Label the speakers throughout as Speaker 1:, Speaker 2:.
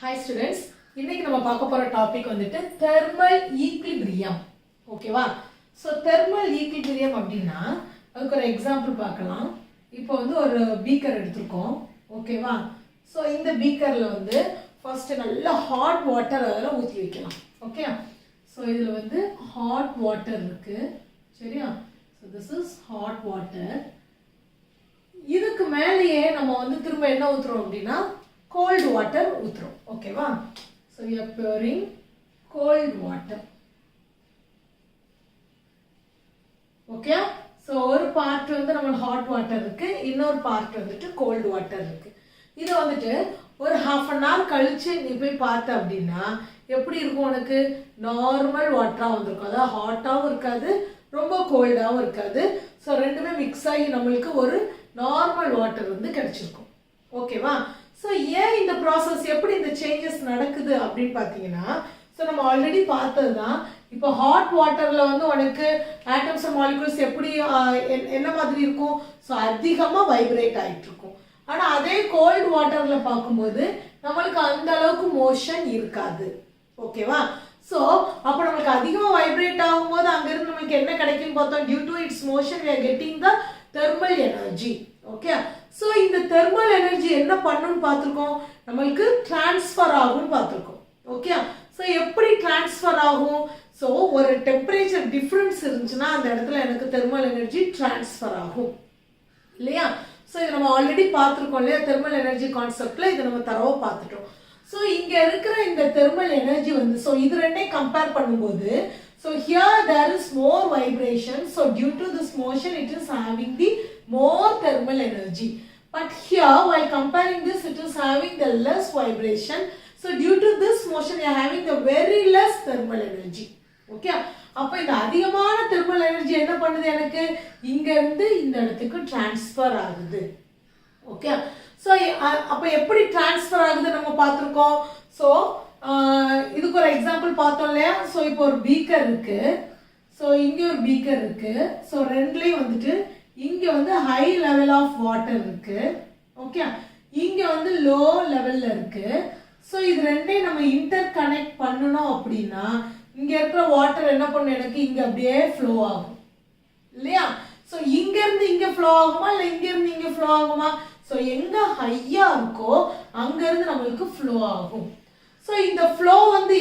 Speaker 1: Hi students, இன்னைக்கு நம்ம பார்க்க போகிற டாபிக் வந்துட்டு தெர்மல் ஈக்லிபிரியம். ஓகேவா? ஸோ தெர்மல் ஈக்லிபிரியம் அப்படின்னா அதுக்கு ஒரு எக்ஸாம்பிள் பார்க்கலாம். இப்போ வந்து ஒரு பீக்கர் எடுத்திருக்கோம். ஓகேவா? ஸோ இந்த பீக்கரில் வந்து ஃபர்ஸ்ட் நல்லா ஹாட் வாட்டர் அதில் ஊற்றி வைக்கலாம். ஓகே? ஸோ இதில் வந்து ஹாட் வாட்டர் இருக்குது. சரியா? So this is hot water. இதுக்கு மேலேயே நம்ம வந்து திரும்ப என்ன ஊற்றுறோம் அப்படின்னா cold water ஊத்துறோம். ஓகேவா? so we are pouring cold water. Okay? so ஒரு பார்ட் வந்து நம்ம ஹாட் வாட்டர் இருக்கு, இன்னொரு பார்ட் வந்துட்டு கோல்ட் வாட்டர் இருக்கு. இது வந்துட்டு ஒரு half an hour கழிச்சு நீ போய் பார்த்த அப்படின்னா எப்படி இருக்கும்? உனக்கு நார்மல் வாட்டரா வந்திருக்கும். அதாவது ஹாட்டாகவும் இருக்காது, ரொம்ப கோல்டாகவும் இருக்காது. ஸோ ரெண்டுமே மிக்ஸ் ஆகி நம்மளுக்கு ஒரு நார்மல் வாட்டர் வந்து கிடைச்சிருக்கும். ஓகேவா? ஸோ ஏன் இந்த ப்ராசஸ், எப்படி இந்த சேஞ்சஸ் நடக்குது அப்படின்னு பார்த்தீங்கன்னா, ஸோ நம்ம ஆல்ரெடி பார்த்தது தான். இப்போ ஹாட் வாட்டரில் வந்து உனக்கு ஆட்டம்ஸ் அண்ட் மாலிகுல்ஸ் எப்படி என்ன மாதிரி இருக்கும்? ஸோ அதிகமாக வைப்ரேட் ஆகிட்டு இருக்கும். ஆனால் அதே கோல்டு வாட்டரில் பார்க்கும்போது நம்மளுக்கு அந்த அளவுக்கு மோஷன் இருக்காது. ஓகேவா? ஸோ அப்போ நம்மளுக்கு அதிகமாக வைப்ரேட் ஆகும்போது அங்கேருந்து நம்மளுக்கு என்ன கிடைக்குன்னு பார்த்தோம். Due to its motion we are getting the thermal energy. Okay? So இந்த தெர்மல் எனர்ஜி என்ன பண்ணுன்னு பார்த்துருக்கோம், நம்மளுக்கு டிரான்ஸ்ஃபர் ஆகும்னு பார்த்துருக்கோம். ஓகே? ஸோ எப்படி டிரான்ஸ்ஃபர் ஆகும்? ஸோ ஒரு டெம்பரேச்சர் டிஃப்ரென்ஸ் இருந்துச்சுன்னா அந்த இடத்துல எனக்கு தெர்மல் எனர்ஜி டிரான்ஸ்ஃபர் ஆகும் இல்லையா? ஸோ இதை நம்ம ஆல்ரெடி பார்த்துருக்கோம் இல்லையா? தெர்மல் எனர்ஜி கான்செப்டில் இதை நம்ம தரவாக பார்த்துட்டோம். ஸோ இங்கே இருக்கிற இந்த தெர்மல் எனர்ஜி வந்து, ஸோ இது ரெண்டையும் கம்பேர் பண்ணும்போது, so here there is more vibration, so due to this motion it is having the more thermal energy. But here while comparing this it is having the less vibration, so due to this motion you are having the very less thermal energy. Okay? அப்ப இந்த அதிகமான thermal energy என்ன பண்ணுது? எனக்கு இங்க இருந்து இந்த இடத்துக்கு ட்ரான்ஸ்ஃபர் ஆகுது. ஓகே? சோ அப்ப எப்படி ட்ரான்ஸ்ஃபர் ஆகுது நம்ம பார்த்திருக்கோம். சோ இதுக்கு ஒரு எக்ஸாம்பிள் பார்த்தோம் இல்லையா? ஸோ இப்போ ஒரு பீக்கர் இருக்கு, ஸோ இங்கே ஒரு பீக்கர் இருக்கு. ஸோ ரெண்டுலேயும் வந்துட்டு இங்கே வந்து ஹை லெவல் ஆஃப் வாட்டர் இருக்கு. ஓகே? இங்கே வந்து லோ லெவலில் இருக்கு. ஸோ இது ரெண்டையும் நம்ம இன்டர் கனெக்ட் பண்ணணும் அப்படின்னா இங்கே இருக்கிற வாட்டர் என்ன பண்ணும்? எனக்கு இங்கே அப்படியே ஃப்ளோ ஆகும் இல்லையா? ஸோ இங்கேருந்து இங்கே ஃப்ளோ ஆகுமா இல்லை இங்கேருந்து இங்கே ஃப்ளோ ஆகுமா? ஸோ எங்கே ஹையாக இருக்கோ அங்கேருந்து நம்மளுக்கு ஃப்ளோ ஆகும். ஸோ இந்த ஃப்ளோ வந்து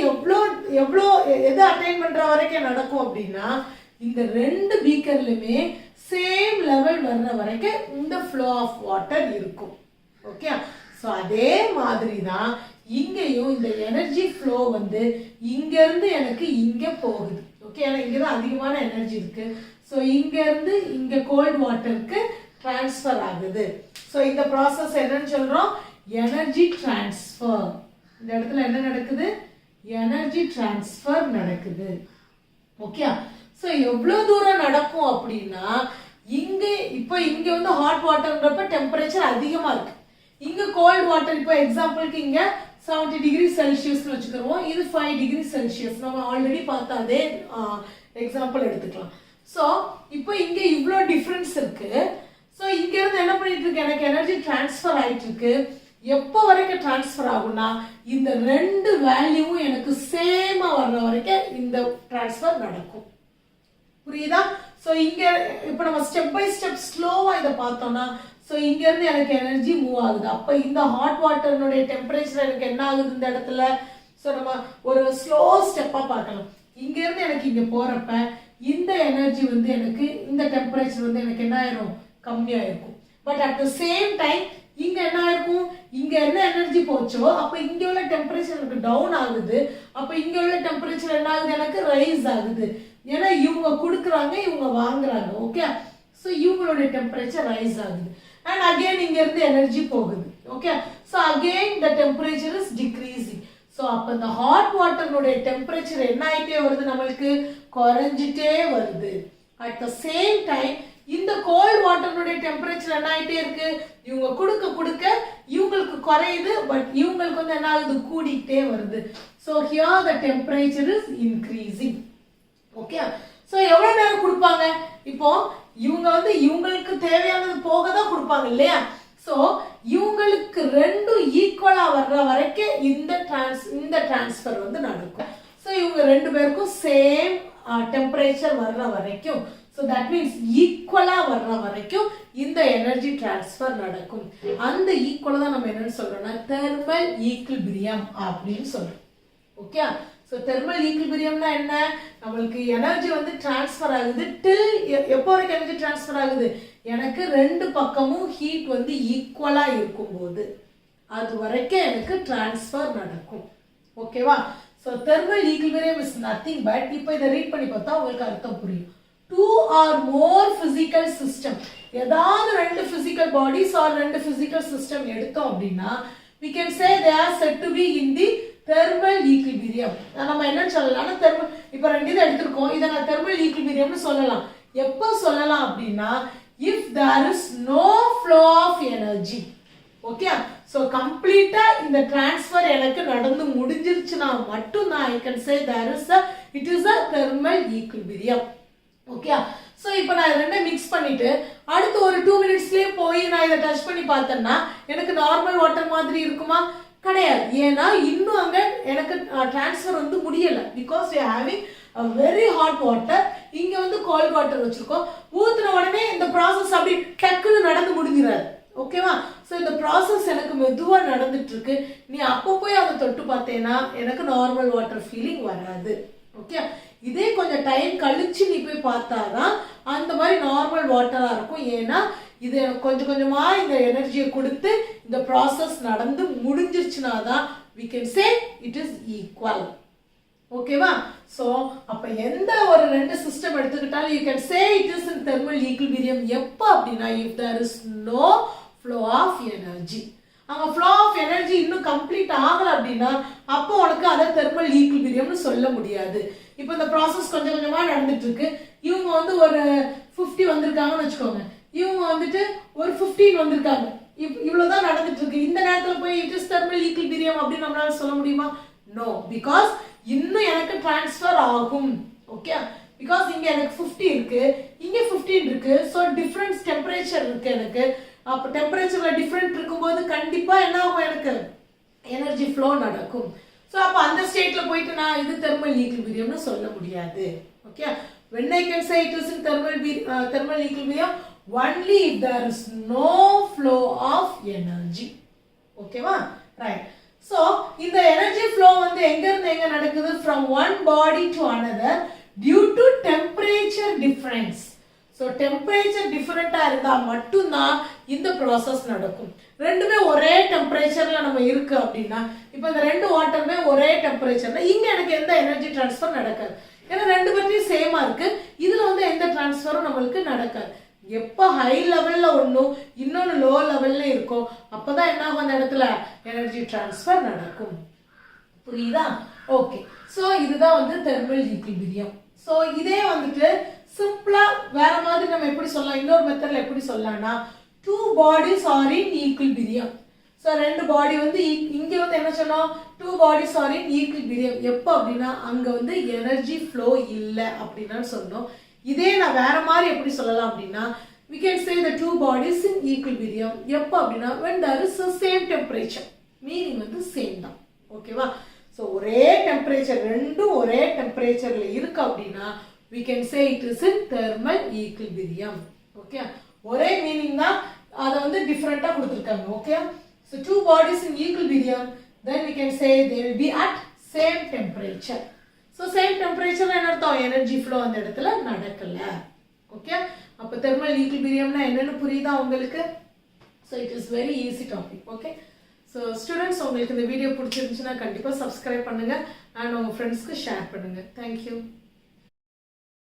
Speaker 1: எவ்வளோ எது அட்டைன் பண்ணுற வரைக்கும் நடக்கும் அப்படின்னா இந்த ரெண்டு பீக்கர்லையுமே சேம் லெவல் வர்ற வரைக்கும் இந்த ஃப்ளோ ஆஃப் வாட்டர் இருக்கும். ஓகே? ஸோ அதே மாதிரி தான் இங்கேயும் இந்த எனர்ஜி ஃப்ளோ வந்து இங்கேருந்து எனக்கு இங்கே போகுது. ஓகே? ஏன்னா இங்கே தான் அதிகமான எனர்ஜி இருக்கு. ஸோ இங்கேருந்து இங்கே கோல்ட் வாட்டருக்கு டிரான்ஸ்ஃபர் ஆகுது. ஸோ இந்த ப்ராசஸ் என்னன்னு சொல்கிறோம்? Energy transfer. இந்த இடத்துல என்ன நடக்குது? எனர்ஜி டிரான்ஸ்ஃபர் நடக்குது. ஓகே? ஸோ எவ்வளோ தூரம் நடக்கும் அப்படின்னா இப்போ இங்கே வந்து ஹாட் வாட்டர்ன்றப்ப டெம்பரேச்சர் அதிகமாக இருக்கு, இங்கே கோல்ட் வாட்டர் இப்போ எக்ஸாம்பிளுக்கு இங்கே 70 டிகிரி செல்சியஸ்னு வச்சுக்கிறோம், இது 5 டிகிரி செல்சியஸ். நம்ம ஆல்ரெடி பார்த்த அதே எக்ஸாம்பிள் எடுத்துக்கலாம். ஸோ இப்போ இங்கே இவ்வளோ டிஃப்ரென்ஸ் இருக்கு. ஸோ இங்கேருந்து என்ன பண்ணிட்டு இருக்கு? எனக்கு எனர்ஜி டிரான்ஸ்ஃபர் ஆகிட்டு இருக்கு. எப்போ வரைக்கும் டிரான்ஸ்ஃபர் ஆகும்னா இந்த ரெண்டு வேல்யூவும் எனக்கு சேமா வர்ற வரைக்கும் இந்த டிரான்ஸ்ஃபர் நடக்கும். புரியுதா? ஸோ இங்க இப்போ நம்ம ஸ்டெப் பை ஸ்டெப் ஸ்லோவா இதை பார்த்தோம்னா, ஸோ இங்க இருந்து எனக்கு எனர்ஜி மூவ் ஆகுது. அப்போ இந்த ஹாட் வாட்டர்னுடைய டெம்பரேச்சர் எனக்கு என்ன ஆகுது இந்த இடத்துல? ஸோ நம்ம ஒரு ஸ்லோ ஸ்டெப்பா பார்க்கலாம். இங்க இருந்து எனக்கு இங்க போறப்ப இந்த எனர்ஜி வந்து எனக்கு இந்த டெம்பரேச்சர் வந்து எனக்கு என்ன ஆயிரும்? கம்மியா இருக்கும். But at the same time இங்க என்ன ஆயிருக்கும்? இங்க என்ன எனர்ஜி போச்சோ அப்ப இங்க உள்ள டெம்பரேச்சர் எனக்கு டவுன் ஆகுது. அப்ப இங்க உள்ள டெம்பரேச்சர் என்ன ஆகுது? எனக்கு ரைஸ் ஆகுது. ஏன்னா இவங்க கொடுக்குறாங்க, இவங்க வாங்குறாங்க. ஓகே? ஸோ இவங்களுடைய டெம்பரேச்சர் ரைஸ் ஆகுது. அண்ட் அகெயின் இங்க இருந்து எனர்ஜி போகுது. Okay? So again the temperature is decreasing. So அப்ப இந்த ஹாட் வாட்டருடைய டெம்பரேச்சர் என்ன ஆயிட்டே வருது? நம்மளுக்கு குறைஞ்சிட்டே வருது. அட் த சேம் டைம் இந்த கோல்ட் வாட்டருடைய டெம்பரேச்சர் என்ன ஆயிட்டே இருக்கு? இவங்க கொடுக்க இவங்களுக்கு குறையுது, பட் இவங்களுக்கு வந்து என்ன ஆகுது? கூடிக்கிட்டே வருது. So here the temperature is increasing. Okay? So எவ்வளோ நேரம் கொடுப்பாங்க? இப்போ இவங்க வந்து இவங்களுக்கு தேவையானது போக தான் கொடுப்பாங்க இல்லையா? ஸோ இவங்களுக்கு ரெண்டும் ஈக்குவலாக வர்ற வரைக்கும் இந்த டிரான்ஸ்ஃபர் வந்து நடக்கும். ஸோ இவங்க ரெண்டு பேருக்கும் சேம் டெம்பரேச்சர் வர்ற வரைக்கும், ஸோ தட் மீன்ஸ் ஈக்குவலாக வர்ற வரைக்கும் இந்த எனர்ஜி டிரான்ஸ்ஃபர் நடக்கும். அந்த ஈக்குவலாக தான் நம்ம என்னன்னு சொல்றோம்னா தெர்மல் ஈக்விலிபிரியம் அப்படின்னு சொல்றோம். ஓகே, ஸோ தெர்மல் ஈக்விலிபிரியம்னா என்ன? நம்மளுக்கு எனர்ஜி வந்து டிரான்ஸ்ஃபர் ஆகுது. டில் எப்போ வரைக்கும் எனர்ஜி டிரான்ஸ்ஃபர் ஆகுது? எனக்கு ரெண்டு பக்கமும் ஹீட் வந்து ஈக்குவலாக இருக்கும்போது அது வரைக்கும் எனக்கு டிரான்ஸ்ஃபர் நடக்கும். ஓகேவா? So thermal equilibrium is nothing but, இப்போ இதை ரீட் பண்ணி பார்த்தா உங்களுக்கு அர்த்தம் புரியும். 2 or more physical system, ஏதாவது ரெண்டு physical bodies or ரெண்டு physical system எடுத்தோம் அப்படின்னா we can say they are said to be in the thermal equilibrium. நம்ம என்ன சொல்லலாம்னா தெர்மல், இப்போ ரெண்டு இதை எடுத்திருக்கோம், இதை நான் தெர்மல் ஈக்விலிபிரியம்னு சொல்லலாம். எப்போ சொல்லலாம் அப்படின்னா if there is no flow of energy. Okay, so கம்ப்ளீட்டா இந்த டிரான்ஸ்ஃபர் எனக்கு நடந்து முடிஞ்சிருச்சுன்னா மட்டும் தான் I can say it is a thermal equilibrium. Okay, so இப்போ நான் ரெண்டே மிக்ஸ் பண்ணிட்டு அடுத்து ஒரு 2 மினிட்ஸ்லேயே போய் நான் இதை டச் பண்ணி பார்த்தேன்னா எனக்கு நார்மல் வாட்டர் மாதிரி இருக்குமா? கிடையாது. ஏன்னா இன்னும் அங்கே எனக்கு டிரான்ஸ்ஃபர் வந்து முடியலை. Because we having very hot water, இங்கே வந்து கோல்ட் வாட்டர் வச்சுருக்கோம். ஊற்றுன உடனே இந்த ப்ராசஸ் அப்படி டக்குன்னு நடந்து முடிஞ்சிடாது. ஓகேவா? ஸோ இந்த ப்ராசஸ் எனக்கு மெதுவாக நடந்துட்டு இருக்கு. நீ அப்போ போய் அதை தொட்டு பார்த்தேன்னா எனக்கு நார்மல் வாட்டர் ஃபீலிங் வராது. ஓகே, இதே கொஞ்சம் டைம் கழிச்சு நீ போய் பார்த்தாதான் அந்த மாதிரி நார்மல் வாட்டரா இருக்கும். ஏன்னா இது கொஞ்சம் கொஞ்சமா இந்த எனர்ஜியை கொடுத்து இந்த ப்ராசஸ் நடந்து முடிஞ்சிருச்சுனா தான் we can say it is equal. ஓகேவா? ஸோ அப்போ எந்த ஒரு ரெண்டு சிஸ்டம் எடுத்துக்கிட்டாலும் you can say it is in thermal equilibrium. எப்போ அப்படின்னா if there is no flow of energy. அங்கே ஃப்ளோ ஆஃப் எனர்ஜி இன்னும் கம்ப்ளீட் ஆகலை அப்படின்னா அப்போ உனக்கு அதை தெர்மல் ஈக்விலிபிரியம்னு சொல்ல முடியாது. இப்போ இந்த ப்ராசஸ் கொஞ்சம் கொஞ்சமாக நடந்துட்டு இருக்கு. இவங்க வந்து ஒரு 50 வந்திருக்காங்கன்னு வச்சுக்கோங்க, இவங்க வந்துட்டு ஒரு 15 வந்திருக்காங்க. இவ்வளோதான் நடந்துட்டு இருக்கு. இந்த நேரத்தில் போய் இட் இஸ் தெர்மல் ஈக்விலிபிரியம் அப்படின்னு நம்மளால சொல்ல முடியுமா? நோ, பிகாஸ் இன்னும் எனக்கு டிரான்ஸ்ஃபர் ஆகும். ஓகே, பிகாஸ் இங்கே எனக்கு 50 இருக்கு, இங்கே 15 இருக்கு. ஸோ டிஃப்ரென்ஸ் டெம்பரேச்சர் இருக்கு எனக்கு. அப்போ டெம்பரேச்சர்ல டிஃப்ரெண்ட் இருக்கும்போது கண்டிப்பாக என்ன ஆகும்? எனக்கு எனர்ஜி ஃப்ளோ நடக்கும். ஸோ அப்போ அந்த ஸ்டேட்ல போயிட்டு நான் இது தெர்மல் ஈக்விலிபிரியம்னு சொல்ல முடியாது. Okay, when I can say it is in thermal equilibrium only if there is no flow of energy. ஓகேவா? ரைட். ஸோ இந்த எனர்ஜி ஃப்ளோ வந்து எங்க இருந்து எங்க நடக்குது? from one body to another due to temperature difference. So temperature டிஃப்ரெண்ட்டாக இருந்தால் மட்டும்தான் இந்த ப்ராசஸ் நடக்கும். ரெண்டுமே ஒரே டெம்பரேச்சரில் நம்ம இருக்கு அப்படின்னா, இப்போ இந்த ரெண்டு வாட்டருமே ஒரே டெம்பரேச்சர்னா இங்கே எனக்கு எந்த எனர்ஜி டிரான்ஸ்ஃபர் நடக்காது. ஏன்னா ரெண்டு பேர்த்தையும் சேமாக இருக்கு. இதில் வந்து எந்த டிரான்ஸ்ஃபரும் நம்மளுக்கு நடக்காது. எப்போ ஹை லெவலில் ஒன்றும் இன்னொன்று லோ லெவலில் இருக்கும் அப்போதான் என்ன ஆகும்? அந்த இடத்துல எனர்ஜி டிரான்ஸ்ஃபர் நடக்கும். புரியுதா? ஓகே, ஸோ இதுதான் வந்து தெர்மல் ஈக்விலிபிரியம். ஸோ இதே வந்துட்டு சிம்பிளா வேற மாதிரி நம்ம எப்படி சொல்லலாம்? இன்னொரு மெத்தட்ல எப்படி சொல்லலாம்னா two bodies are in equilibrium. So ரெண்டு பாடி வந்து இங்க வந்து என்ன சொன்னோம்? two bodies are in equilibrium. எப்போ அப்படின்னா அங்க வந்து எனர்ஜி ஃப்ளோ இல்லை அப்படின்னு சொன்னோம். இதே நான் வேற மாதிரி எப்படி சொல்லலாம் அப்படின்னா we can say the two bodies in equilibrium. எப்போ அப்படின்னா when there is the same temperature. Meaning வந்து சேம் தான். ஓகேவா? ஸோ ஒரே டெம்பரேச்சர், ரெண்டும் ஒரே டெம்பரேச்சர்ல இருக்கு அப்படின்னா we can say it is in thermal equilibrium. Okay, ஒரே மீனிங் தான், அதை வந்து டிஃபரெண்டா கொடுத்துருக்காங்க. Okay, so two bodies in equilibrium, then we can say they will be at same temperature. so same temperature என்ன அர்த்தம்? எனர்ஜி ஃப்ளோ அந்த இடத்துல நடக்கல. ஓகே, அப்ப thermal equilibrium னா என்னன்னு புரியுதா உங்களுக்கு? so it is very easy topic. Okay, so students, உங்களுக்கு இந்த வீடியோ பிடிச்சிருந்துச்சுன்னா கண்டிப்பா subscribe பண்ணுங்க and உங்க ஃப்ரெண்ட்ஸ்க்கு ஷேர் பண்ணுங்க. thank you.